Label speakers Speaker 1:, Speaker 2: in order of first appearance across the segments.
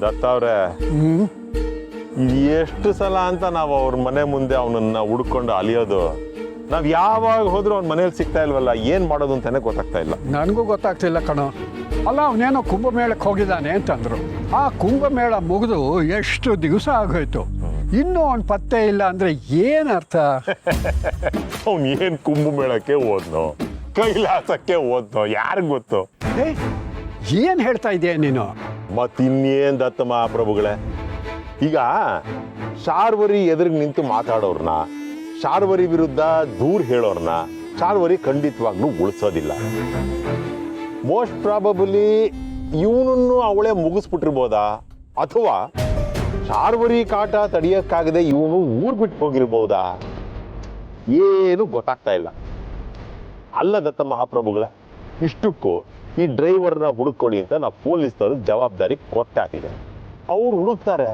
Speaker 1: ದತ್ತ ಅವ್ರೆ, ಎಷ್ಟು ಸಲ ಅಂತ ನಾವು ಅವ್ರ ಮನೆ ಮುಂದೆ ಅವನನ್ನ ಹುಡ್ಕೊಂಡು ಅಲಿಯೋದು. ನಾವ್ ಯಾವಾಗ ಹೋದ್ರು ಅವ್ನ ಮನೇಲಿ ಸಿಗ್ತಾ ಇಲ್ವಲ್ಲ, ಏನ್ ಮಾಡೋದು ಅಂತಾನೆ ಗೊತ್ತಾಗ್ತಾ ಇಲ್ಲ.
Speaker 2: ನನಗೂ ಗೊತ್ತಾಗ್ತಿಲ್ಲ ಕಣೋ. ಅಲ್ಲ, ಅವನೇನೋ ಕುಂಭಮೇಳಕ್ಕೆ ಹೋಗಿದ್ದಾನೆ ಅಂತಂದ್ರು. ಆ ಕುಂಭಮೇಳ ಮುಗಿದು ಎಷ್ಟು ದಿವಸ ಆಗೋಯ್ತು, ಇನ್ನೂ ಅವ್ನ ಪತ್ತೆ ಇಲ್ಲ ಅಂದ್ರೆ ಏನ್ ಅರ್ಥ?
Speaker 1: ಅವ್ನು ಏನ್ ಕುಂಭಮೇಳಕ್ಕೆ ಹೋದ್ನೋ, ಕೈಲಾಸಕ್ಕೆ ಹೋದ್ನೋ, ಯಾರಿಗ್ ಗೊತ್ತು?
Speaker 2: ಏನ್ ಹೇಳ್ತಾ ಇದೀಯ ನೀನು?
Speaker 1: ಮತ್ತಿನ್ನೇನ್ ದತ್ತ ಮಹಾಪ್ರಭುಗಳೇ, ಈಗ ಶಾರ್ವರಿ ಎದುರಿಗೆ ನಿಂತು ಮಾತಾಡೋರ್ನ, ಶಾರ್ವರಿ ವಿರುದ್ಧ ದೂರ ಹೇಳೋರ್ನ ಶಾರ್ವರಿ ಖಂಡಿತವಾಗ್ಲೂ ಉಳಿಸೋದಿಲ್ಲ. ಮೋಸ್ಟ್ ಪ್ರಾಬಬಲಿ ಇವನನ್ನು ಅವಳೇ ಮುಗಿಸ್ಬಿಟ್ಟಿರ್ಬೋದಾ, ಅಥವಾ ಶಾರ್ವರಿ ಕಾಟ ತಡೆಯಕ್ಕಾಗದೆ ಇವನು ಊರ್ ಬಿಟ್ಟು ಹೋಗಿರ್ಬೋದಾ, ಏನು ಗೊತ್ತಾಗ್ತಾ ಇಲ್ಲ. ಅಲ್ಲ ದತ್ತ ಮಹಾಪ್ರಭುಗಳ, ಇಷ್ಟಕ್ಕೂ ಈ ಡ್ರೈವರ್ನ ಹುಡುಕೊಡಿ ಅಂತ ನಾವು ಪೊಲೀಸ್ನವರು ಜವಾಬ್ದಾರಿ ಕೊಟ್ಟಾಗಿದೆ. ಅವ್ರು ಹುಡುಕ್ತಾರೆ.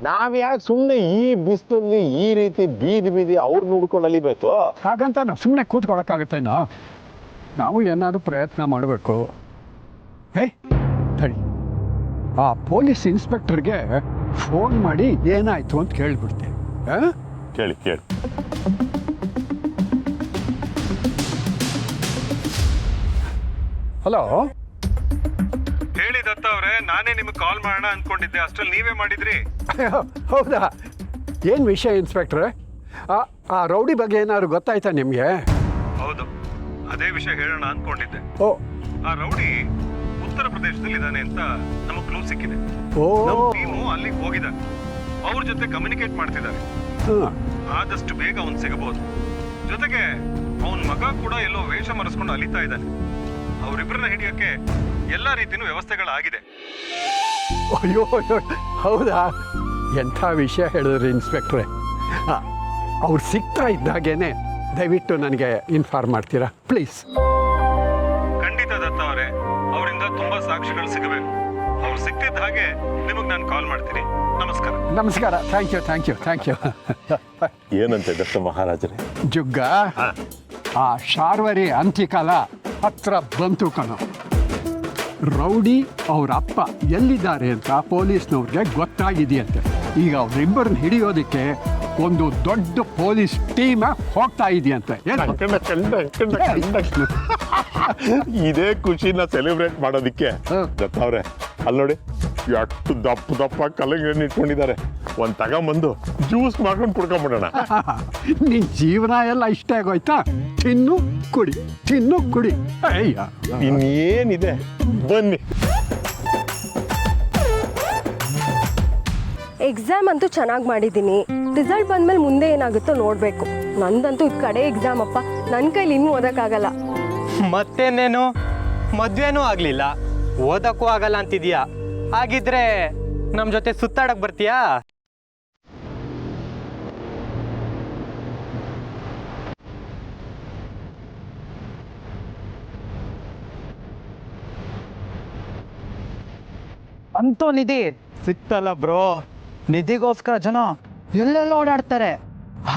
Speaker 1: ನಾವ್ಯಾಕೆ ಸುಮ್ಮನೆ ಈ ಬಿಸಿಲಲ್ಲಿ ಈ ರೀತಿ ಬೀದಿ ಅವ್ರನ್ನ ಹುಡ್ಕೊಂಡು ಅಲಿಬೇಕು?
Speaker 2: ಹಾಗಂತ ನಾವು ಸುಮ್ಮನೆ ಕೂತ್ಕೊಳಕ್ಕಾಗತ್ತೇನೋ? ನಾವು ಏನಾದ್ರು ಪ್ರಯತ್ನ ಮಾಡಬೇಕು. ತಡಿ, ಆ ಪೊಲೀಸ್ ಇನ್ಸ್ಪೆಕ್ಟರ್ಗೆ ಫೋನ್ ಮಾಡಿ ಏನಾಯ್ತು ಅಂತ ಕೇಳ್ಬಿಡ್ತೀನಿ.
Speaker 1: ಕೇಳಿ.
Speaker 2: ಹಲೋ,
Speaker 3: ಹೇಳಿ ದತ್ತ ಅವ್ರೆ, ನಾನೇ ನಿಮ್ಗೆ ಕಾಲ್ ಮಾಡೋಣ ಅನ್ಕೊಂಡಿದ್ದೆ, ಅಷ್ಟ್ರಲ್ಲಿ ನೀವೇ ಮಾಡಿದ್ರಿ.
Speaker 2: ಹೌದಾ? ಏನು ವಿಷಯ ಇನ್ಸ್ಪೆಕ್ಟ್ರೆ? ಆ ರೌಡಿ ಬಗ್ಗೆ ಏನಾದ್ರು ಗೊತ್ತಾಯ್ತಾ ನಿಮಗೆ?
Speaker 3: ಹೌದು, ಅದೇ ವಿಷಯ ಹೇಳೋಣ ಅನ್ಕೊಂಡಿದ್ದೆ.
Speaker 2: ಓ,
Speaker 3: ಆ ರೌಡಿ ಉತ್ತರ ಪ್ರದೇಶದಲ್ಲಿ ಇದ್ದಾನೆ ಅಂತ ನಮಗ್ ಕ್ಲೂ ಸಿಕ್ಕಿದೆ.
Speaker 2: ಓ,
Speaker 3: ನಮ್ಮ ಟೀಮು ಅಲ್ಲಿಗೆ ಹೋಗಿದ್ದಾರೆ, ಅವ್ರ ಜೊತೆ ಕಮ್ಯುನಿಕೇಟ್ ಮಾಡ್ತಿದ್ದಾರೆ. ಆದಷ್ಟು ಬೇಗ ಅವನ್ ಸಿಗಬಹುದು. ಜೊತೆಗೆ ಅವನ್ ಮಗ ಕೂಡ ಎಲ್ಲೋ ವೇಷ ಮರೆಸ್ಕೊಂಡು ಅಲಿತಾ ಇದ್ದಾನೆ. ಅವರಿಬ್ಬರನ್ನ ಹಿಡಿಯಕ್ಕೆ ಎಲ್ಲಾ ರೀತಿನೂ ವ್ಯವಸ್ಥೆಗಳಾಗಿದೆ.
Speaker 2: ಅಯ್ಯೋ, ಹೌದಾ? ಎಂಥ ವಿಷಯ ಹೇಳಿದ್ರಿ ಇನ್ಸ್ಪೆಕ್ಟ್ರೆ. ಅವ್ರು ಸಿಗ್ತಾ ಇದ್ದಾಗೇನೆ ದಯವಿಟ್ಟು ನನಗೆ ಇನ್ಫಾರ್ಮ್ ಮಾಡ್ತೀರಾ ಪ್ಲೀಸ್?
Speaker 3: ಖಂಡಿತ ದತ್ತ ಅವರೇ, ಅವರಿಂದ ತುಂಬಾ ಸಾಕ್ಷಿಗಳು ಸಿಗಬೇಕು. ಅವ್ರು ಸಿಕ್ತಿದ್ದ ಹಾಗೆ ನಿಮಗ್ ನಾನು ಕಾಲ್ ಮಾಡ್ತೀನಿ. ನಮಸ್ಕಾರ.
Speaker 2: ನಮಸ್ಕಾರ. Thank you.
Speaker 1: ಏನಂತೆ ದತ್ತ ಮಹಾರಾಜರೇ?
Speaker 2: ಜುಗ್ಗ, ಆ ಶಾರ್ವರಿ ಅಂತ್ಯಕಾಲ ಹತ್ರ ಬಂತು ಕಣೋ. ರೌಡಿ ಅವ್ರ ಅಪ್ಪ ಎಲ್ಲಿದ್ದಾರೆ ಅಂತ ಪೊಲೀಸ್ನವ್ರಿಗೆ ಗೊತ್ತಾಗಿದೆಯಂತೆ. ಈಗ ಅವರಿಬ್ಬರನ್ನ ಹಿಡಿಯೋದಕ್ಕೆ ಒಂದು ದೊಡ್ಡ ಪೊಲೀಸ್ ಟೀಮ್ ಹೋಗ್ತಾ ಇದೆಯಂತೆ.
Speaker 1: ಇದೇ ಖುಷಿನ ಸೆಲೆಬ್ರೇಟ್ ಮಾಡೋದಿಕ್ಕೆ ದತ್ತ ಅವ್ರೆ, ಅಲ್ಲಿ ನೋಡಿ ಎಷ್ಟು ದಪ್ಪ ಕಲ್ಲಂಗಡಿ ಇಟ್ಕೊಂಡಿದ್ದಾರೆ. ಒಂದ್ ತಗೊಂಬಂದು ಜ್ಯೂಸ್ ಮಾಡ್ಕೊಂಡು ಕುಡ್ಕೊಂಡ್ಬಿಡೋಣ.
Speaker 2: ನಿನ್ ಜೀವನ ಎಲ್ಲ ಇಷ್ಟ ಆಗೋಯ್ತಾ? ತಿನ್ನು ಕುಡಿ. ಅಯ್ಯ,
Speaker 1: ಇನ್ನೇನಿದೆ, ಬನ್ನಿ.
Speaker 4: ಎಕ್ಸಾಮ್ ಅಂತೂ ಚೆನ್ನಾಗಿ ಮಾಡಿದ್ದೀನಿ. ರಿಸಲ್ಟ್ ಬಂದ್ಮೇಲೆ ಮುಂದೆ ಏನಾಗುತ್ತೋ ನೋಡಬೇಕು. ನಂದಂತೂ ಈ ಕಡೆ ಎಕ್ಸಾಮ್ ಅಪ್ಪ, ನನ್ನ ಕೈಲಿ ಇನ್ನೂ ಓದೋಕ್ಕಾಗಲ್ಲ.
Speaker 5: ಮತ್ತೇನೇನು, ಮದ್ವೆನೂ ಆಗಲಿಲ್ಲ, ಓದಕ್ಕೂ ಆಗಲ್ಲ ಅಂತಿದ್ಯಾ? ಹಾಗಿದ್ರೆ ನಮ್ಮ ಜೊತೆ ಸುತ್ತಾಡಕ್ ಬರ್ತೀಯಾ?
Speaker 6: ಅಂತೂ ನಿಧಿ ಸಿಕ್ತಲ್ಲ ಬ್ರೋ. ನಿಧಿಗೋಸ್ಕರ ಜನ ಎಲ್ಲೆಲ್ಲ ಓಡಾಡ್ತಾರೆ,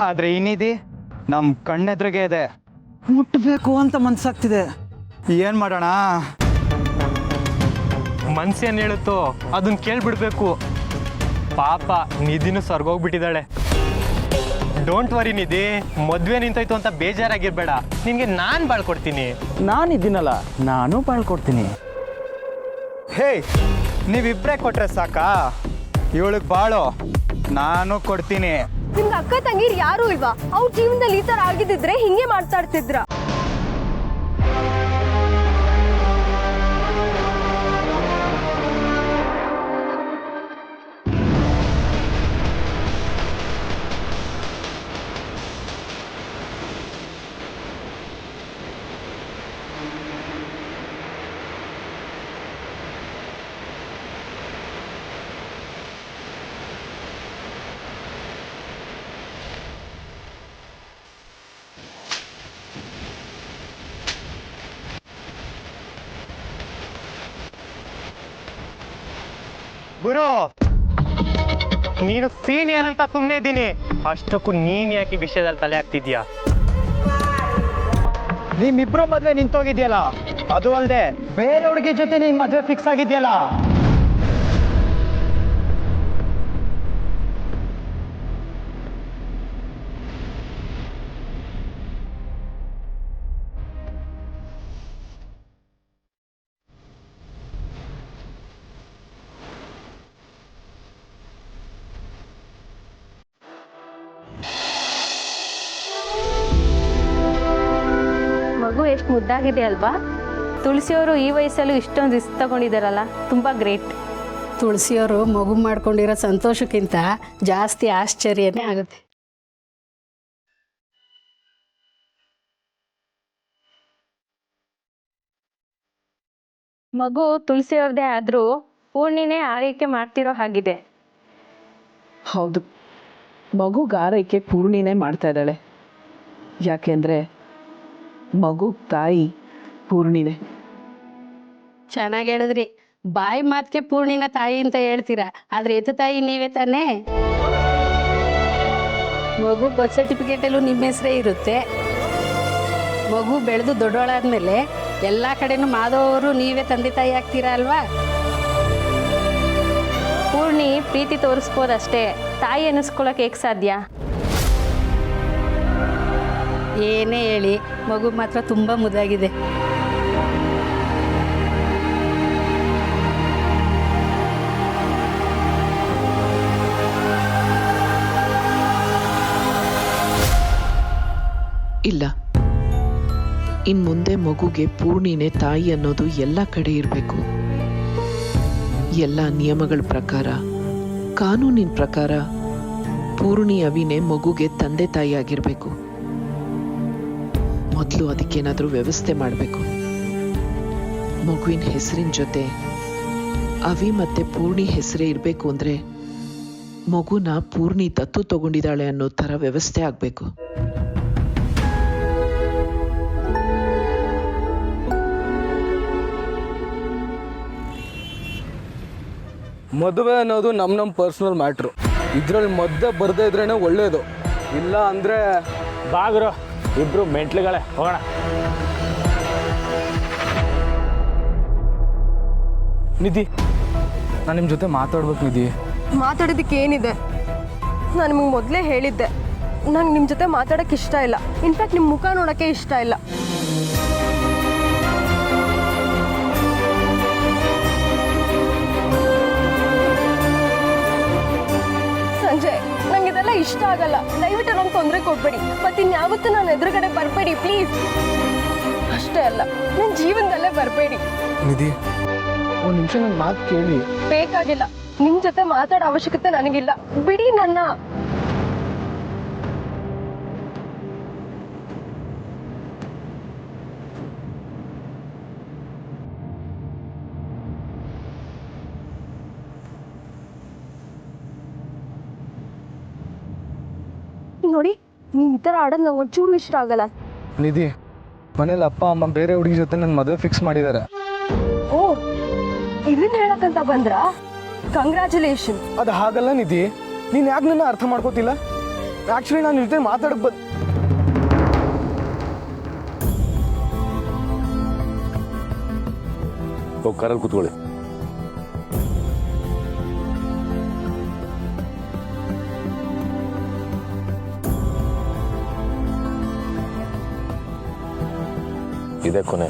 Speaker 6: ಆದ್ರೆ ಈ ನಿಧಿ ನಮ್ ಕಣ್ಣೆದ್ರಿಗೆ ಇದೆ. ಮುಟ್ಬೇಕು ಅಂತ ಮನ್ಸಾಗ್ತಿದೆ, ಏನ್ ಮಾಡೋಣ?
Speaker 5: ಮನ್ಸೇನು ಹೇಳುತ್ತೋ ಅದನ್ನ ಕೇಳ್ಬಿಡ್ಬೇಕು. ಪಾಪ ನಿಧಿನೂ ಸ್ವರ್ಗೋಗ್ಬಿಟ್ಟಿದ್ದಾಳೆ. ಡೋಂಟ್ ವರಿ ನಿಧಿ, ಮದ್ವೆ ನಿಂತೋಯ್ತು ಅಂತ ಬೇಜಾರಾಗಿರ್ಬೇಡ, ನಿನ್ಗೆ ನಾನು ಬಾಳ್ಕೊಡ್ತೀನಿ.
Speaker 6: ನಾನಿದ್ದೀನಲ್ಲ, ನಾನು ಬಾಳ್ಕೊಡ್ತೀನಿ. ಹೇ, ನೀವಿಬ್ರೇ ಕೊಟ್ರೆ ಸಾಕಾ? ಇವಳಿಗೆ ಬಾಳು ನಾನು ಕೊಡ್ತೀನಿ.
Speaker 4: ನಿಮ್ಗೆ ಅಕ್ಕ ತಂಗಿರ್ ಯಾರು ಇಲ್ವಾ? ಅವ್ರ ಜೀವನದಲ್ಲಿ ಈ ತರ ಆಗಿದ್ದಿದ್ರೆ ಹಿಂಗೆ ಮಾತಾಡ್ತಿದ್ರ?
Speaker 5: ಗುರು, ನೀನು ಸೀನಿಯರ್ ಅಂತ ಸುಮ್ಮನೆ ಇದ್ದೀನಿ, ಅಷ್ಟಕ್ಕೂ ನೀನ್ ಯಾಕೆ ವಿಷಯದಲ್ಲಿ ತಲೆ ಹಾಕ್ತಿದ್ಯಾ?
Speaker 6: ನಿಮ್ಮಿಬ್ರು ಮದ್ವೆ ನಿಂತೋಗಿದ್ಯಲ್ಲ, ಅದು ಅಲ್ದೆ ಬೇರೆ ಹುಡುಗಿ ಜೊತೆ ನಿನ್ ಮದ್ವೆ ಫಿಕ್ಸ್ ಆಗಿದ್ಯಲ್ಲ.
Speaker 7: ಮಗು ಎಷ್ಟು ಮುದ್ದಾಗಿದೆ ಅಲ್ವಾ? ತುಳಸಿಯವರು ಈ ವಯಸ್ಸಲ್ಲೂ ಇಷ್ಟೊಂದು ರಿಸ್ಕ್ ತಗೊಂಡಿದ್ದಾರಲ್ಲ, ತುಂಬ ಗ್ರೇಟ್.
Speaker 8: ತುಳಸಿಯವರು ಮಗು ಮಾಡ್ಕೊಂಡಿರೋ ಸಂತೋಷಕ್ಕಿಂತ ಜಾಸ್ತಿ ಆಶ್ಚರ್ಯನೇ ಆಗುತ್ತೆ.
Speaker 7: ಮಗು ತುಳಸಿಯವ್ರದ್ದೇ ಆದರೂ ಪೂರ್ಣಿನೇ ಆರೈಕೆ ಮಾಡ್ತಿರೋ ಹಾಗಿದೆ.
Speaker 9: ಹೌದು, ಮಗುಗಾರೈಕೆ ಪೂರ್ಣಿನೇ ಮಾಡ್ತಾ ಇದ್ದಾಳೆ. ಯಾಕೆಂದರೆ ಮಗು ತಾಯಿ ಪೂರ್ಣಿನೇ.
Speaker 8: ಚೆನ್ನಾಗಿ ಹೇಳಿದ್ರಿ. ಬಾಯಿ ಮಾತಿಗೆ ಪೂರ್ಣಿನ ತಾಯಿ ಅಂತ ಹೇಳ್ತೀರಾ, ಆದ್ರೆ ಎತ್ತು ತಾಯಿ ನೀವೇ ತಾನೇ. ಮಗು ಬರ್ತ್ ಸರ್ಟಿಫಿಕೇಟಲ್ಲೂ ನಿಮ್ಮ ಹೆಸರೇ ಇರುತ್ತೆ. ಮಗು ಬೆಳೆದು ದೊಡ್ಡವಳಾದ್ಮೇಲೆ ಎಲ್ಲ ಕಡೆನೂ ಮಾಧವರು ನೀವೇ ತಂದೆ ತಾಯಿ ಆಗ್ತೀರಾ ಅಲ್ವಾ?
Speaker 7: ಪೂರ್ಣಿ ಪ್ರೀತಿ ತೋರಿಸ್ಬೋದಷ್ಟೇ, ತಾಯಿ ಅನ್ನಿಸ್ಕೊಳಕ್ಕೆ ಹೇಗೆ ಸಾಧ್ಯ?
Speaker 8: ಏನೇ ಹೇಳಿ, ಮಗು ಮಾತ್ರ ತುಂಬ ಮುದ್ದಾಗಿದೆ.
Speaker 9: ಇಲ್ಲ, ಇನ್ಮುಂದೆ ಮಗುಗೆ ಪೂರ್ಣಿನೇ ತಾಯಿ ಅನ್ನೋದು ಎಲ್ಲ ಕಡೆ ಇರಬೇಕು. ಎಲ್ಲ ನಿಯಮಗಳ ಪ್ರಕಾರ, ಕಾನೂನಿನ ಪ್ರಕಾರ ಪೂರ್ಣಿ ಅವಿನೇ ಮಗುಗೆ ತಂದೆ ತಾಯಿ ಆಗಿರಬೇಕು. ಮೊದಲು ಅದಕ್ಕೇನಾದರೂ ವ್ಯವಸ್ಥೆ ಮಾಡಬೇಕು. ಮಗುವಿನ ಹೆಸರಿನ ಜೊತೆ ಅವಿ ಮತ್ತೆ ಪೂರ್ಣಿ ಹೆಸರೇ ಇರಬೇಕು ಅಂದರೆ ಮಗುನ ಪೂರ್ಣಿ ದತ್ತು ತಗೊಂಡಿದ್ದಾಳೆ ಅನ್ನೋ ಥರ ವ್ಯವಸ್ಥೆ ಆಗಬೇಕು.
Speaker 10: ಮದುವೆ ಅನ್ನೋದು ನಮ್ಮ ಪರ್ಸ್ನಲ್ ಮ್ಯಾಟ್ರು. ಇದರಲ್ಲಿ ಮಧ್ಯೆ ಬರದೇ ಇದ್ರೇ ಒಳ್ಳೆಯದು. ಇಲ್ಲ ಅಂದರೆ
Speaker 5: ಬಾಗ್ರು ಇಬ್ರು ಮೆಂಟ್ಲುಗಳೇ, ಹೋಗೋಣ.
Speaker 10: ನಿಧಿ, ನಾನು ನಿಮ್ಮ ಜೊತೆ ಮಾತಾಡ್ಬೇಕು ನಿಧಿ.
Speaker 4: ಮಾತಾಡೋದಕ್ಕೆ ಏನಿದೆ? ನಾನು ನಿಮಗೆ ಮೊದಲೇ ಹೇಳಿದ್ದೆ, ನಂಗೆ ನಿಮ್ಮ ಜೊತೆ ಮಾತಾಡೋಕ್ಕೆ ಇಷ್ಟ ಇಲ್ಲ. ಇನ್ಫ್ಯಾಕ್ಟ್ ನಿಮ್ಮ ಮುಖ ನೋಡೋಕ್ಕೆ ಇಷ್ಟ ಇಲ್ಲ. ಸಂಜಯ್, ನಂಗೆ ಇದೆಲ್ಲ ಇಷ್ಟ ಆಗಲ್ಲ. ದಯವಿಟ್ಟು ನಂಗೆ ತೊಂದರೆ ಕೊಡ್ಬೇಡಿ. ಮತ್ತೆ ಇನ್ಯಾವತ್ತೂ ನಾನು ಎದುರುಗಡೆ ಬರಬೇಡಿ ಪ್ಲೀಸ್. ಅಷ್ಟೇ ಅಲ್ಲ, ನನ್ನ ಜೀವನದಲ್ಲೇ ಬರಬೇಡಿ.
Speaker 10: ನಿಧಿ, ಒಂದು ನಿಮಿಷ ನನ್ನ ಮಾತು ಕೇಳಿ.
Speaker 4: ಬೇಕಾಗಿಲ್ಲ, ನಿಮ್ ಜೊತೆ ಮಾತಾಡೋ ಅವಶ್ಯಕತೆ ನನಗಿಲ್ಲ. ಬಿಡಿ ನನ್ನ. ನೋಡಿ, ನೀನ್ ಈ ಥರ ಆಡೋದು ನಂಗೆ ಒಂಚೂರು ಇಷ್ಟ ಆಗಲ್ಲ.
Speaker 10: ನಿಧಿ, ಮನೇಲಿ ಅಪ್ಪ ಅಮ್ಮ ಬೇರೆ ಹುಡುಗಿ ಜೊತೆ ನನ್ನ ಮದುವೆ ಫಿಕ್ಸ್ ಮಾಡಿದ್ದಾರೆ.
Speaker 4: ಓ, ಇದನ್ನ ಹೇಳಕ್ಕಂತ ಬಂದ್ರಾ? ಕಂಗ್ರ್ಯಾಚುಲೇಷನ್.
Speaker 10: ಅದು ಹಾಗಲ್ಲ ನಿಧಿ, ನೀನು ಯಾಕೆ ನನ್ನ ಅರ್ಥ ಮಾಡ್ಕೋತಿಲ್ಲ? ಆ್ಯಕ್ಚುಲಿ ನಾನು ಜೊತೆ ಮಾತಾಡಕ್ಕೆ
Speaker 1: ಹೋಗಿ ಕಾರಲ್ಲಿ ಕೂತ್ಕೊಳ್ಳಿ.
Speaker 11: ಇದೇ ಕೊನೆ.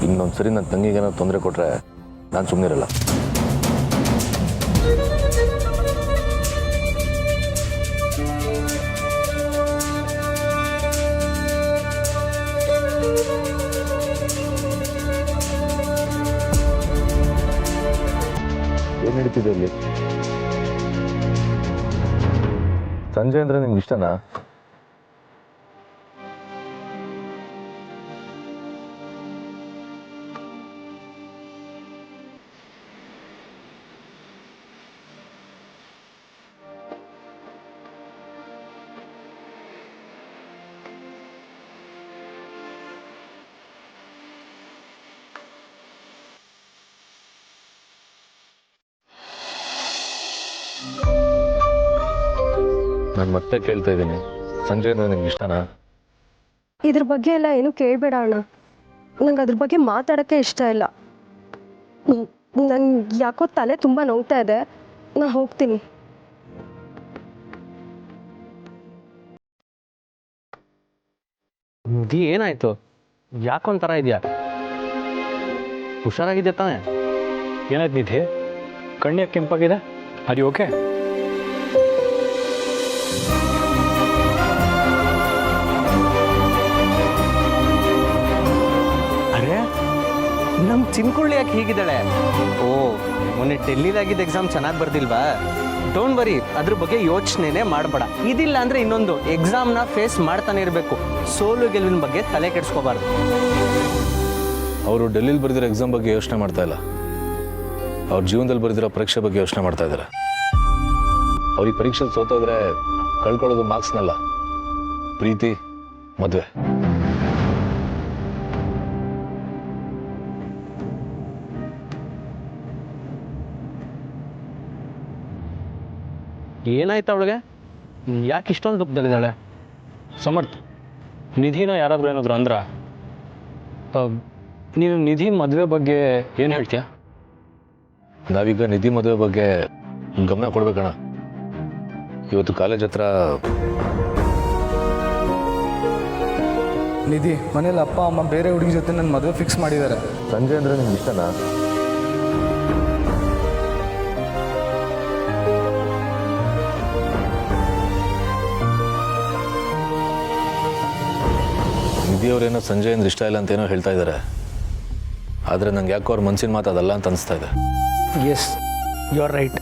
Speaker 11: ಇನ್ನೊಂದ್ಸರಿ ನನ್ನ ತಂಗಿಗೇನೋ ತೊಂದರೆ ಕೊಟ್ರೆ ನಾನು ಸುಮ್ಮನಿರಲ್ಲ. ಏನ್ ನಡೀತಿದೆ ಇಲ್ಲಿ? ಸಂಜಯ್ ಅಂದ್ರೆ ನಿಮ್ಗೆ ಇಷ್ಟನಾ? ನಾನು ಮತ್ತೆ ಕೇಳ್ತಾ ಇದ್ದೀನಿ, ಸಂಜಯ್ ಅಂದ್ರೆ ನಿಮ್ಗೆ ಇಷ್ಟನಾ?
Speaker 4: ಇದ್ರ ಬಗ್ಗೆ ಎಲ್ಲ ಏನು ಕೇಳಬೇಡ ಅಣ್ಣ. ನಂಗೆ ಅದ್ರ ಬಗ್ಗೆ ಮಾತಾಡೋಕ್ಕೆ ಇಷ್ಟ ಇಲ್ಲ. ನಂಗೆ ಯಾಕೋ ತಲೆ ತುಂಬ ನೋವ್ತಾ ಇದೆ. ನಾನು ಹೋಗ್ತೀನಿ.
Speaker 5: ನಿಧಿ, ಏನಾಯ್ತು? ಯಾಕೊಂಥರ ಇದೆಯಾ? ಹುಷಾರಾಗಿದೆಯಾ ತಾನೆ? ಏನಾಯ್ತು ನಿಧಿ? ಕಣ್ಣು ಯಾಕೆ ಕೆಂಪಾಗಿದೆ? ಅದು ಓಕೆ? ಚಿನ್ಕುಳ್ಳಿ ಯಾಕೆ ಹೀಗಿದ್ದಾಳೆ? ಓ, ಮೊನ್ನೆ ಡೆಲ್ಲಿಲಾಗಿದ್ದ ಎಕ್ಸಾಮ್ ಚೆನ್ನಾಗಿ ಬರ್ದಿಲ್ವಾ? ಡೋಂಟ್ ವರಿ, ಅದ್ರ ಬಗ್ಗೆ ಯೋಚನೆನೇ ಮಾಡಬೇಡ. ಇದಿಲ್ಲ ಅಂದ್ರೆ ಇನ್ನೊಂದು ಎಕ್ಸಾಮ್ನ ಫೇಸ್ ಮಾಡ್ತಾನೆ ಇರಬೇಕು. ಸೋಲು ಗೆಲುವಿನ ಬಗ್ಗೆ ತಲೆ ಕೆಡಿಸ್ಕೋಬಾರ್ದು.
Speaker 11: ಅವರು ಡೆಲ್ಲಿಲಿ ಬರೆದಿರೋ ಎಕ್ಸಾಮ್ ಬಗ್ಗೆ ಯೋಚನೆ ಮಾಡ್ತಾ ಇಲ್ಲ, ಅವ್ರ ಜೀವನದಲ್ಲಿ ಬರೆದಿರೋ ಪರೀಕ್ಷೆ ಬಗ್ಗೆ ಯೋಚನೆ ಮಾಡ್ತಾ ಇದ್ದಾರೆ. ಅವ್ರಿಗೆ ಪರೀಕ್ಷೆ ಸೋತೋದ್ರೆ ಕಳ್ಕೊಳ್ಳೋದು ಮಾರ್ಕ್ಸ್ನಲ್ಲ, ಪ್ರೀತಿ, ಮದುವೆ.
Speaker 5: ಏನಾಯ್ತು ಅವಳಿಗೆ? ಯಾಕೆ ಇಷ್ಟೊಂದು ದುಃಖದಲ್ಲಿದ್ದಾಳೆ?
Speaker 12: ಸಮರ್ಥ್, ನಿಧಿನ ಯಾರಾದರೂ ಏನಾದರೂ ಅಂದ್ರ? ನೀನು ನಿಧಿ ಮದುವೆ ಬಗ್ಗೆ ಏನು ಹೇಳ್ತೀಯ?
Speaker 11: ನಾವೀಗ ನಿಧಿ ಮದುವೆ ಬಗ್ಗೆ ಗಮನ ಕೊಡ್ಬೇಕಣ್ಣ. ಇವತ್ತು ಕಾಲೇಜ್ ಹತ್ರ
Speaker 10: ನಿಧಿ ಮನೇಲಿ ಅಪ್ಪ ಅಮ್ಮ ಬೇರೆ ಹುಡುಗಿ ಜೊತೆ ನನ್ನ ಮದುವೆ ಫಿಕ್ಸ್ ಮಾಡಿದ್ದಾರೆ.
Speaker 11: ಸಂಜೆ ಅಂದರೆ ನಿಮ್ಗೆ ಇಷ್ಟನಾ? ನಿಧಿಯವರೇನೋ ಸಂಜೆ ಅಂದ್ರೆ ಇಷ್ಟ ಇಲ್ಲ ಅಂತೇನೋ ಹೇಳ್ತಾ ಇದ್ದಾರೆ, ಆದರೆ ನಂಗೆ ಯಾಕೋ ಅವ್ರ ಮನ್ಸಿನ ಮಾತು ಅದಲ್ಲ ಅಂತ ಅನಿಸ್ತಾ ಇದೆ.
Speaker 5: Yes, you are right.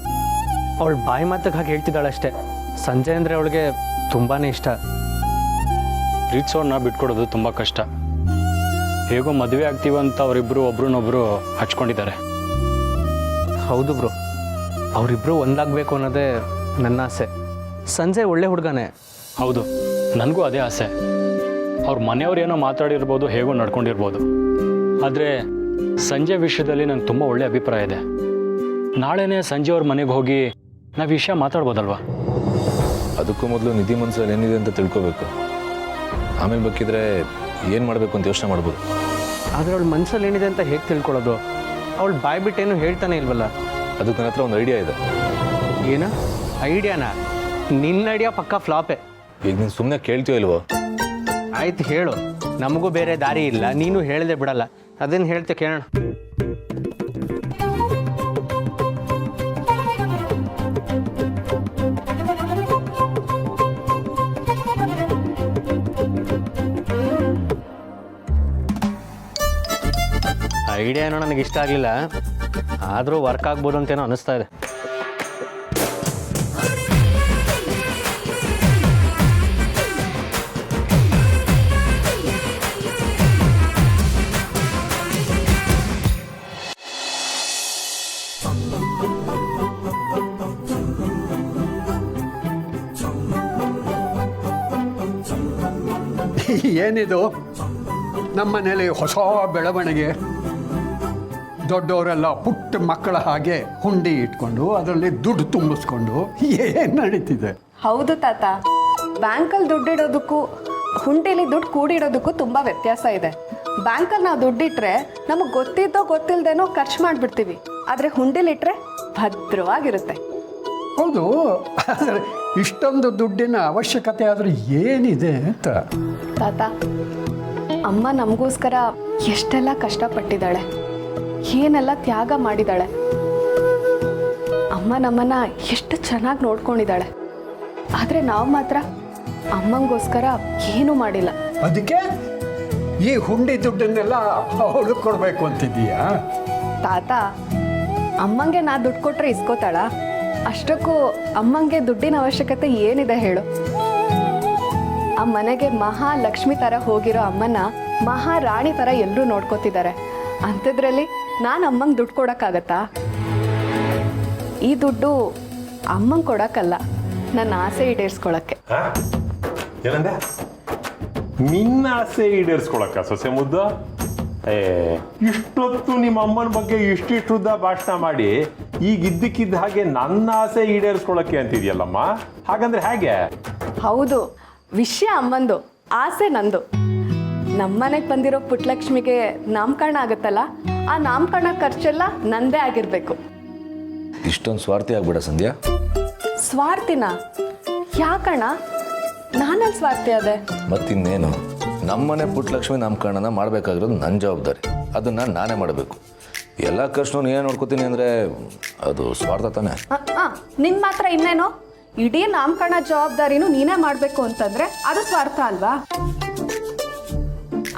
Speaker 5: ಅವಳು ಬಾಯಿ ಮಾತಕ್ಕೆ ಹಾಗೆ ಹೇಳ್ತಿದ್ದಾಳೆ ಅಷ್ಟೇ. ಸಂಜೆ ಅಂದರೆ ಅವಳಿಗೆ ತುಂಬಾ ಇಷ್ಟ.
Speaker 12: ಪ್ರೀತಿಸೋರನ್ನ ಬಿಟ್ಕೊಡೋದು ತುಂಬ ಕಷ್ಟ. ಹೇಗೋ ಮದುವೆ ಆಗ್ತೀವಂತ ಅವರಿಬ್ಬರು ಒಬ್ರನ್ನೊಬ್ರು ಹಚ್ಕೊಂಡಿದ್ದಾರೆ.
Speaker 5: ಹೌದು ಬ್ರೋ, ಅವರಿಬ್ಬರು ಒಂದಾಗಬೇಕು ಅನ್ನೋದೇ ನನ್ನ ಆಸೆ. ಸಂಜೆ ಒಳ್ಳೆ ಹುಡುಗನೇ.
Speaker 12: ಹೌದು, ನನಗೂ ಅದೇ ಆಸೆ. ಅವ್ರ ಮನೆಯವ್ರು ಏನೋ ಮಾತಾಡಿರ್ಬೋದು, ಹೇಗೋ ನಡ್ಕೊಂಡಿರ್ಬೋದು, ಆದರೆ ಸಂಜೆ ವಿಷಯದಲ್ಲಿ ನಂಗೆ ತುಂಬ ಒಳ್ಳೆ ಅಭಿಪ್ರಾಯ ಇದೆ. ನಾಳೆನೇ ಸಂಜೆ ಅವ್ರ ಮನೆಗೆ ಹೋಗಿ ನಾವು ವಿಷಯ ಮಾತಾಡ್ಬೋದಲ್ವಾ?
Speaker 11: ಅದಕ್ಕೂ ಮೊದಲು ನಿಧಿ ಮನಸ್ಸಲ್ಲಿ ಏನಿದೆ ಅಂತ ತಿಳ್ಕೊಬೇಕು. ಆಮೇಲೆ ಬೇಕಿದ್ರೆ ಏನು ಮಾಡಬೇಕು ಅಂತ ಯೋಚನೆ ಮಾಡ್ಬೋದು.
Speaker 5: ಆದರೆ ಅವಳ ಮನಸ್ಸಲ್ಲಿ ಏನಿದೆ ಅಂತ ಹೇಗೆ ತಿಳ್ಕೊಳ್ಳೋದು? ಅವಳು ಬಾಯ್ ಬಿಟ್ಟೇನು ಹೇಳ್ತಾನೆ ಇಲ್ವಲ್ಲ.
Speaker 11: ಅದಕ್ಕೆ ನನ್ನ ಹತ್ರ ಒಂದು ಐಡಿಯಾ ಇದೆ.
Speaker 5: ಏನು ಐಡಿಯಾನಾ? ನಿನ್ನ ಐಡಿಯಾ ಪಕ್ಕಾ ಫ್ಲಾಪೇ.
Speaker 11: ಈಗ ನೀನು ಸುಮ್ಮನೆ ಕೇಳ್ತೀಯೋ ಇಲ್ವೋ?
Speaker 5: ಆಯ್ತು ಹೇಳು, ನಮಗೂ ಬೇರೆ ದಾರಿ ಇಲ್ಲ, ನೀನು ಹೇಳದೆ ಬಿಡಲ್ಲ. ಅದೇನು ಹೇಳ್ತೆ ಕೇಳೋಣ. ಐಡಿಯಾ ಏನೋ ನನಗೆ ಇಷ್ಟ ಆಗಲಿಲ್ಲ, ಆದರೂ ವರ್ಕ್ ಆಗ್ಬೋದು ಅಂತೇನೋ ಅನಿಸ್ತಾ ಇದೆ.
Speaker 2: ಏನಿದು ನಮ್ಮನೇಲಿ ಹೊಸ ಬೆಳವಣಿಗೆ? ದೊಡ್ಡವರೆಲ್ಲ ಪುಟ್ಟ ಮಕ್ಕಳ ಹಾಗೆ ಹುಂಡಿ ಇಟ್ಕೊಂಡು ಅದರಲ್ಲಿ ದುಡ್ಡು ತುಂಬಿಸ್ಕೊಂಡು ಏನು ನಡೀತಿದೆ?
Speaker 4: ಹೌದು ತಾತ, ಬ್ಯಾಂಕಲ್ಲಿ ದುಡ್ಡಿಡೋದಕ್ಕೂ ಹುಂಡಿಲಿ ದುಡ್ಡು ಕೂಡಿಡೋದಕ್ಕೂ ತುಂಬ ವ್ಯತ್ಯಾಸ ಇದೆ. ಬ್ಯಾಂಕಲ್ಲಿ ನಾವು ದುಡ್ಡಿಟ್ರೆ ನಮಗೆ ಗೊತ್ತಿದ್ದೋ ಗೊತ್ತಿಲ್ಲದೇನೋ ಖರ್ಚು ಮಾಡಿಬಿಡ್ತೀವಿ, ಆದರೆ ಹುಂಡಿಲಿಟ್ರೆ ಭದ್ರವಾಗಿರುತ್ತೆ.
Speaker 2: ಹೌದು, ಆದರೆ ಇಷ್ಟೊಂದು ದುಡ್ಡಿನ ಅವಶ್ಯಕತೆ ಆದರೂ ಏನಿದೆ ಅಂತ.
Speaker 4: ತಾತ, ಅಮ್ಮ ನಮಗೋಸ್ಕರ ಎಷ್ಟೆಲ್ಲ ಕಷ್ಟಪಟ್ಟಿದ್ದಾಳೆ, ಏನೆಲ್ಲ ತ್ಯಾಗ ಮಾಡಿದ್ದಾಳೆ. ಅಮ್ಮ ನಮ್ಮನ್ನ ಎಷ್ಟು ಚೆನ್ನಾಗಿ ನೋಡ್ಕೊಂಡಿದ್ದಾಳೆ. ಆದರೆ ನಾವು ಮಾತ್ರ ಅಮ್ಮಂಗೋಸ್ಕರ ಏನೂ ಮಾಡಿಲ್ಲ.
Speaker 2: ಅದಕ್ಕೆ ಈ ಹುಂಡಿ ದುಡ್ಡನ್ನೆಲ್ಲ ಅವಳು ಕೊಡಬೇಕು ಅಂತಿದ್ದೀಯಾ?
Speaker 4: ತಾತ, ಅಮ್ಮಂಗೆ ನಾ ದುಡ್ಡು ಕೊಟ್ಟರೆ ಇಸ್ಕೋತಾಳ? ಅಷ್ಟಕ್ಕೂ ಅಮ್ಮಂಗೆ ದುಡ್ಡಿನ ಅವಶ್ಯಕತೆ ಏನಿದೆ ಹೇಳು? ಆ ಮನೆಗೆ ಮಹಾಲಕ್ಷ್ಮಿ ಥರ ಹೋಗಿರೋ ಅಮ್ಮನ ಮಹಾರಾಣಿ ಥರ ಎಲ್ಲರೂ ನೋಡ್ಕೋತಿದ್ದಾರೆ. ಅಂಥದ್ರಲ್ಲಿ ನಾನು ಅಮ್ಮಂಗೆ ದುಡ್ಡು ಕೊಡೋಕ್ಕಾಗತ್ತಾ? ಈ ದುಡ್ಡು ಅಮ್ಮಂಗೆ ಕೊಡೋಕ್ಕಲ್ಲ, ನನ್ನ ಆಸೆ ಈಡೇರಿಸ್ಕೊಳಕ್ಕೆ.
Speaker 1: ಏನಂದೆ? ನಿನ್ನ ಆಸೆ ಈಡೇರಿಸ್ಕೊಳಕ್ಕ ಸೊಸೆ ಮುದ್ದು? ಇಷ್ಟೊತ್ತು ನಿಮ್ಮ ಅಮ್ಮನ ಬಗ್ಗೆ ಇಷ್ಟಿಷ್ಟುದ್ದ ಭಾಷಣ ಮಾಡಿ ಈಗ ಇದ್ದಕ್ಕಿದ್ದ ಹಾಗೆ ನನ್ನ ಆಸೆ ಈಡೇರಿಸ್ಕೊಳಕ್ಕೆ ಅಂತಿದ್ಯಲ್ಲಮ್ಮ, ಹಾಗಂದ್ರೆ ಹೇಗೆ?
Speaker 4: ಹೌದು, ವಿಷಯ ಅಮ್ಮಂದು, ಆಸೆ ನಂದು. ನಮ್ಮನೆಗೆ ಬಂದಿರೋ ಪುಟ್ಟಲಕ್ಷ್ಮಿಗೆ ನಾಮಕರಣ ಆಗುತ್ತಲ್ಲ, ಆ ನಾಮಕರಣ ಖರ್ಚೆಲ್ಲ ನಂದೇ ಆಗಿರ್ಬೇಕು.
Speaker 11: ಇಷ್ಟೊಂದು ಸ್ವಾರ್ಥಿ ಆಗ್ಬೇಡ ಸಂಧ್ಯಾ.
Speaker 4: ಸ್ವಾರ್ಥಿನ? ಯಾಕಣ್ಣ? ನಾನಲ್ಲಿ ಸ್ವಾರ್ಥಿ ಅದೇ?
Speaker 11: ಮತ್ತಿನ್ನೇನು, ನಮ್ಮನೆ ಪುಟ್ಟಲಕ್ಷ್ಮಿ ನಾಮಕರಣನ ಮಾಡಬೇಕಾಗಿರೋದು ನನ್ನ ಜವಾಬ್ದಾರಿ. ಅದನ್ನು ನಾನೇ ಮಾಡಬೇಕು. ಎಲ್ಲ ಖರ್ಚು ನೀನೇ ನೋಡ್ಕೋತೀನಿ ಅಂದರೆ ಅದು ಸ್ವಾರ್ಥ ತಾನೆ.
Speaker 4: ನಿನ್ ಮಾತ್ರ ಇನ್ನೇನೋ ಇಡೀ ನಾಮಕರಣ ಜವಾಬ್ದಾರಿನೂ ನೀನೇ ಮಾಡಬೇಕು ಅಂತಂದ್ರೆ ಅದು ಸ್ವಾರ್ಥ ಅಲ್ವಾ?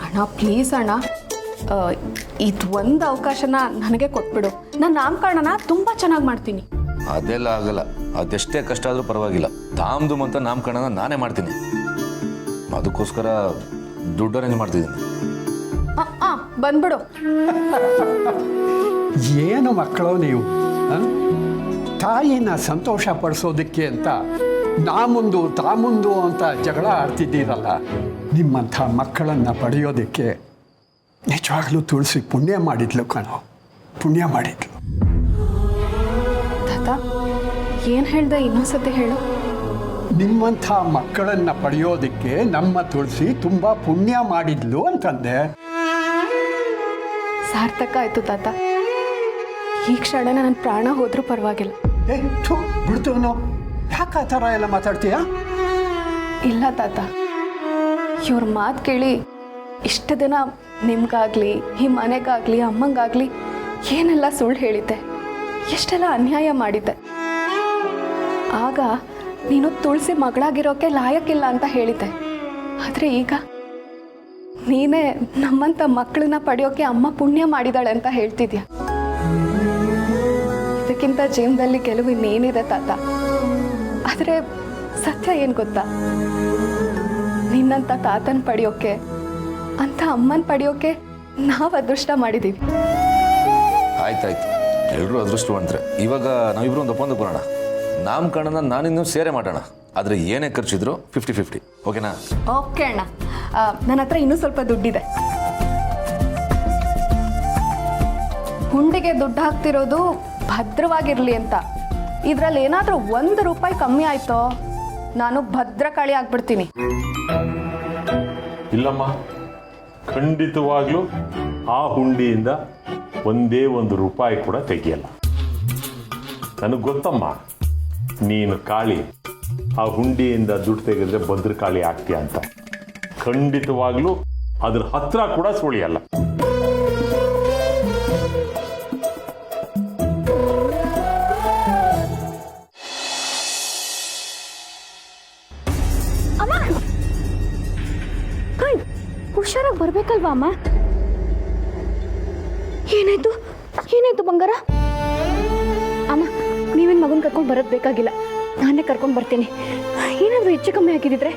Speaker 4: ಅಣ್ಣ ಪ್ಲೀಸ್ ಅಣ್ಣ, ಇದು ಒಂದು ಅವಕಾಶನ ನನಗೆ ಕೊಟ್ಬಿಡು. ನಾನು ನಾಮಕರಣನ ತುಂಬ ಚೆನ್ನಾಗಿ ಮಾಡ್ತೀನಿ.
Speaker 11: ಅದೆಲ್ಲ ಆಗಲ್ಲ. ಅದೆಷ್ಟೇ ಕಷ್ಟ ಆದರೂ ಪರವಾಗಿಲ್ಲ, ಧಾಮ್ಧೂಮ್ ಅಂತ ನಾಮಕರಣನ ನಾನೇ ಮಾಡ್ತೀನಿ. ಅದಕ್ಕೋಸ್ಕರ ದುಡ್ಡು ಅರೇಂಜ್ ಮಾಡ್ತಿದ್ದೀನಿ.
Speaker 4: ಬಂದ್ಬಿಡು.
Speaker 2: ಏನು ಮಕ್ಕಳು ನೀವು, ತಾಯಿನ ಸಂತೋಷ ಪಡಿಸೋದಕ್ಕೆ ಅಂತ ನಾ ಮುಂದು ತಾ ಮುಂದು ಅಂತ ಜಗಳ ಆಡ್ತಿದ್ದೀರಲ್ಲ. ನಿಮ್ಮಂಥ ಮಕ್ಕಳನ್ನು ಪಡೆಯೋದಕ್ಕೆ ನಿಜವಾಗ್ಲೂ ತುಳಸಿ ಪುಣ್ಯ ಮಾಡಿದ್ಲು ಕಣೋ, ಪುಣ್ಯ ಮಾಡಿದ್ಲು.
Speaker 4: ತಾತ ಏನು ಹೇಳ್ದೆ ಇನ್ನೊಂದ್ಸತಿ ಹೇಳು.
Speaker 2: ನಿಮ್ಮಂಥ ಮಕ್ಕಳನ್ನು ಪಡೆಯೋದಕ್ಕೆ ನಮ್ಮ ತುಳಸಿ ತುಂಬ ಪುಣ್ಯ ಮಾಡಿದ್ಲು ಅಂತಂದೆ.
Speaker 4: ಸಾರ್ಥಕ ಆಯ್ತು ತಾತ. ಈ ಕ್ಷಣ ನನ್ನ ಪ್ರಾಣ ಹೋದ್ರೂ ಪರವಾಗಿಲ್ಲ.
Speaker 2: ಬಿಡ್ತವನು ಯಾಕೆ ಆ ಥರ ಎಲ್ಲ ಮಾತಾಡ್ತೀಯ?
Speaker 4: ಇಲ್ಲ ತಾತ, ಇವ್ರ ಮಾತು ಕೇಳಿ ಇಷ್ಟು ದಿನ ನಿಮ್ಗಾಗ್ಲಿ, ಈ ಮನೆಗಾಗ್ಲಿ, ಅಮ್ಮಂಗಾಗ್ಲಿ ಏನೆಲ್ಲ ಸುಳ್ಳು ಹೇಳಿದ್ದೆ, ಎಷ್ಟೆಲ್ಲ ಅನ್ಯಾಯ ಮಾಡಿದ್ದೆ. ಆಗ ನೀನು ತುಳಸಿ ಮಗಳಾಗಿರೋಕೆ ಲಾಯಕ್ಕಿಲ್ಲ ಅಂತ ಹೇಳಿದ್ದೆ. ಆದರೆ ಈಗ ನೀನೇ ನಮ್ಮಂಥ ಮಕ್ಕಳನ್ನ ಪಡೆಯೋಕೆ ಅಮ್ಮ ಪುಣ್ಯ ಮಾಡಿದಾಳೆ ಅಂತ ಹೇಳ್ತಿದ್ಯಾ. ಇದಕ್ಕಿಂತ ಜೀವನದಲ್ಲಿ ಕೆಲವು ಇನ್ನೇನಿದೆ ತಾತ. ಆದರೆ ಸತ್ಯ ಏನು ಗೊತ್ತಾ, ನಿನ್ನಂಥ ತಾತನ ಪಡೆಯೋಕೆ, ಅಂತ ಅಮ್ಮನ ಪಡೆಯೋಕೆ ನಾವು ಅದೃಷ್ಟ ಮಾಡಿದ್ದೀವಿ.
Speaker 11: ಆಯ್ತಾಯ್ತು, ಎಲ್ಲರೂ ಅದೃಷ್ಟವಂತರೆ. ಇವಾಗ ನಾವಿಬ್ರು ಒಂದು ಒಪ್ಪಂದ ಬರೋಣ. ನಾಮಕರಣನ ನಾನಿನ್ನೂ ಸೇರೆ ಮಾಡೋಣ. ಆದರೆ ಏನೇ ಖರ್ಚಿದ್ರು 50-50, ಓಕೆನಾ?
Speaker 4: ಓಕೆ ಅಣ್ಣ, ನನ್ನ ಹತ್ರ ಇನ್ನೂ ಸ್ವಲ್ಪ ದುಡ್ಡಿದೆ. ಹುಂಡಿಗೆ ದುಡ್ಡು ಹಾಕ್ತಿರೋದು ಭದ್ರವಾಗಿರಲಿ ಅಂತ. ಇದರಲ್ಲಿ ಏನಾದರೂ ₹1 ಕಮ್ಮಿ ಆಯ್ತೋ ನಾನು ಭದ್ರಕಾಳಿ ಆಗ್ಬಿಡ್ತೀನಿ.
Speaker 1: ಇಲ್ಲಮ್ಮ, ಖಂಡಿತವಾಗ್ಲೂ ಆ ಹುಂಡಿಯಿಂದ ಒಂದೇ ₹1 ಕೂಡ ತೆಗಿಯಲ್ಲ. ನನಗೆ ಗೊತ್ತಮ್ಮ, ನೀನು ಕಾಳಿ, ಆ ಹುಂಡಿಯಿಂದ ದುಡ್ಡು ತೆಗೆದ್ರೆ ಭದ್ರಕಾಳಿ ಆಗ್ತೀಯ ಅಂತ. ಖಂಡಿತವಾಗ್ಲೂ ಅದ್ರ ಹತ್ರ ಕೂಡ ಸುಳಿಯಲ್ಲ.
Speaker 4: ಹುಷಾರಾಗಿ ಬರ್ಬೇಕಲ್ವಾ ಅಮ್ಮ? ಏನಾಯ್ತು ಏನಾಯ್ತು ಬಂಗಾರ? ಅಮ್ಮ, ನೀವೇನು ಮಗನ ಕರ್ಕೊಂಡು ಬರೋದು ಬೇಕಾಗಿಲ್ಲ, ನಾನೇ ಕರ್ಕೊಂಡು ಬರ್ತೀನಿ. ಏನಾದರೂ ಹೆಚ್ಚು ಕಮ್ಮಿ ಆಗಿದ್ದಿದ್ರೆ.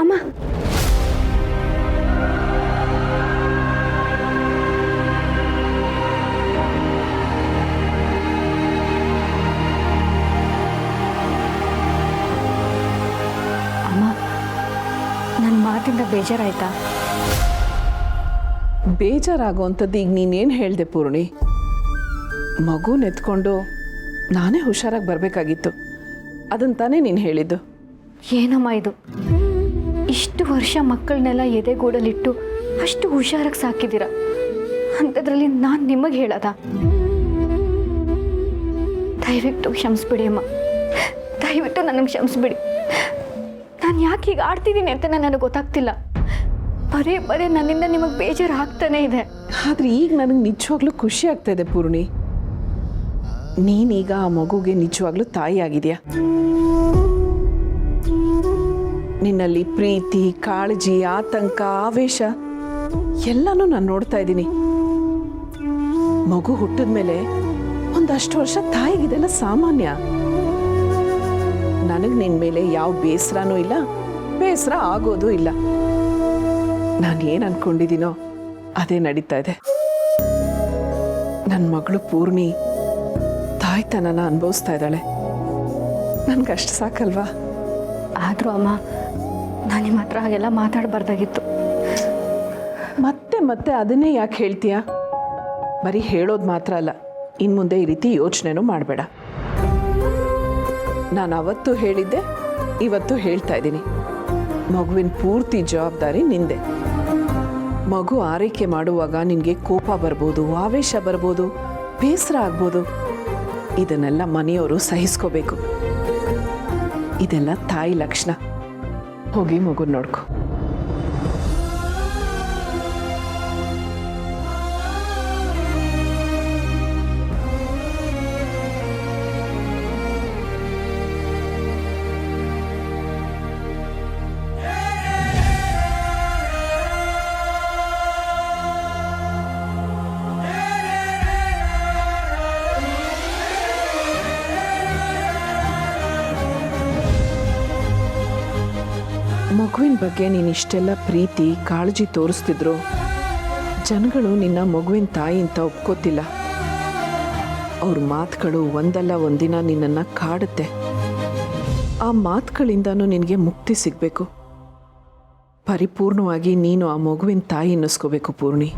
Speaker 4: ಅಮ್ಮ, ನನ್ನ ಮಾತಿಂದ ಬೇಜಾರಾಯ್ತಾ?
Speaker 9: ಬೇಜಾರಾಗೋವಂಥದ್ದು ಈಗ ನೀನೇನು ಹೇಳಿದೆ ಪೂರ್ಣಿ? ಮಗುನ ಎತ್ಕೊಂಡು ನಾನೇ ಹುಷಾರಾಗಿ ಬರಬೇಕಾಗಿತ್ತು, ಅದನ್ನು ತಾನೇ ನೀನು ಹೇಳಿದ್ದು.
Speaker 4: ಏನಮ್ಮ ಇದು, ಇಷ್ಟು ವರ್ಷ ಮಕ್ಕಳನ್ನೆಲ್ಲ ಎದೆಗೂಡಲಿಟ್ಟು ಅಷ್ಟು ಹುಷಾರಾಗಿ ಸಾಕಿದ್ದೀರ, ಅಂಥದ್ರಲ್ಲಿ ನಾನು ನಿಮಗೆ ಹೇಳೋದ? ದಯವಿಟ್ಟು ಕ್ಷಮಿಸ್ಬಿಡಿ ಅಮ್ಮ, ದಯವಿಟ್ಟು ನನಗೆ ಕ್ಷಮಿಸ್ಬಿಡಿ. ನಾನು ಯಾಕೆ ಹೀಗೆ ಆಡ್ತಿದ್ದೀನಿ ಅಂತ ನನಗೆ ಗೊತ್ತಾಗ್ತಿಲ್ಲ. ಬರೀ ನನ್ನಿಂದ ನಿಮಗೆ ಬೇಜಾರು ಆಗ್ತಾನೆ ಇದೆ.
Speaker 9: ಆದರೆ ಈಗ ನನಗೆ ನಿಜವಾಗ್ಲೂ ಖುಷಿ ಆಗ್ತಾ ಇದೆ ಪೂರ್ಣಿ. ನೀನೀಗ ಆ ಮಗುಗೆ ನಿಜವಾಗ್ಲೂ ತಾಯಿ ಆಗಿದೆಯಾ. ನಿನ್ನಲ್ಲಿ ಪ್ರೀತಿ, ಕಾಳಜಿ, ಆತಂಕ, ಆವೇಶ ಎಲ್ಲನೂ ನಾನು ನೋಡ್ತಾ ಇದ್ದೀನಿ. ಮಗು ಹುಟ್ಟಿದ ಮೇಲೆ ಒಂದಷ್ಟು ವರ್ಷ ತಾಯಿಗಿದೆಲ್ಲ ಸಾಮಾನ್ಯ. ನನಗೆ ನಿನ್ನ ಮೇಲೆ ಯಾವ ಬೇಸರನೂ ಇಲ್ಲ, ಬೇಸರ ಆಗೋದು ಇಲ್ಲ. ನಾನು ಏನು ಅನ್ಕೊಂಡಿದ್ದೀನೋ ಅದೇ ನಡೀತಾ ಇದೆ. ನನ್ನ ಮಗಳು ಪೂರ್ಣಿ ತಾಯ್ತನನ ಅನುಭವಿಸ್ತಾ ಇದ್ದಾಳೆ. ನನಗಷ್ಟು ಸಾಕಲ್ವಾ?
Speaker 4: ಆದರೂ ಅಮ್ಮ, ನಾನು ನಿಮ್ಮ ಹತ್ರ ಹಾಗೆಲ್ಲ ಮಾತಾಡಬಾರ್ದಾಗಿತ್ತು.
Speaker 9: ಮತ್ತೆ ಮತ್ತೆ ಅದನ್ನೇ ಯಾಕೆ ಹೇಳ್ತೀಯಾ? ಬರೀ ಹೇಳೋದು ಮಾತ್ರ ಅಲ್ಲ, ಇನ್ನು ಮುಂದೆ ಈ ರೀತಿ ಯೋಚನೆನೂ ಮಾಡಬೇಡ. ನಾನು ಅವತ್ತು ಹೇಳಿದ್ದೆ, ಇವತ್ತು ಹೇಳ್ತಾ ಇದ್ದೀನಿ. ಮಗುವಿನ ಪೂರ್ತಿ ಜವಾಬ್ದಾರಿ ನಿಂದೆ. ಮಗು ಆರೈಕೆ ಮಾಡುವಾಗ ನಿನಗೆ ಕೋಪ ಬರ್ಬೋದು, ಆವೇಶ ಬರ್ಬೋದು, ಬೇಸರ ಆಗ್ಬೋದು. ಇದನ್ನೆಲ್ಲ ಮನೆಯವರು ಸಹಿಸ್ಕೋಬೇಕು. ಇದೆಲ್ಲ ತಾಯಿ ಲಕ್ಷಣ. ಹೋಗಿ ಮಗು ನೋಡ್ಕೊ. ಮಗುವಿನ ಬಗ್ಗೆ ನೀನು ಇಷ್ಟೆಲ್ಲ ಪ್ರೀತಿ ಕಾಳಜಿ ತೋರಿಸ್ತಿದ್ರು ಜನಗಳು ನಿನ್ನ ಮಗುವಿನ ತಾಯಿ ಅಂತ ಒಪ್ಕೋತಿಲ್ಲ. ಅವ್ರ ಮಾತುಗಳು ಒಂದಲ್ಲ ಒಂದಿನ ನಿನ್ನನ್ನು ಕಾಡುತ್ತೆ. ಆ ಮಾತುಗಳಿಂದನೂ ನಿನಗೆ ಮುಕ್ತಿ ಸಿಗಬೇಕು. ಪರಿಪೂರ್ಣವಾಗಿ ನೀನು ಆ ಮಗುವಿನ ತಾಯಿ ಅನ್ನಿಸ್ಕೋಬೇಕು ಪೂರ್ಣಿ.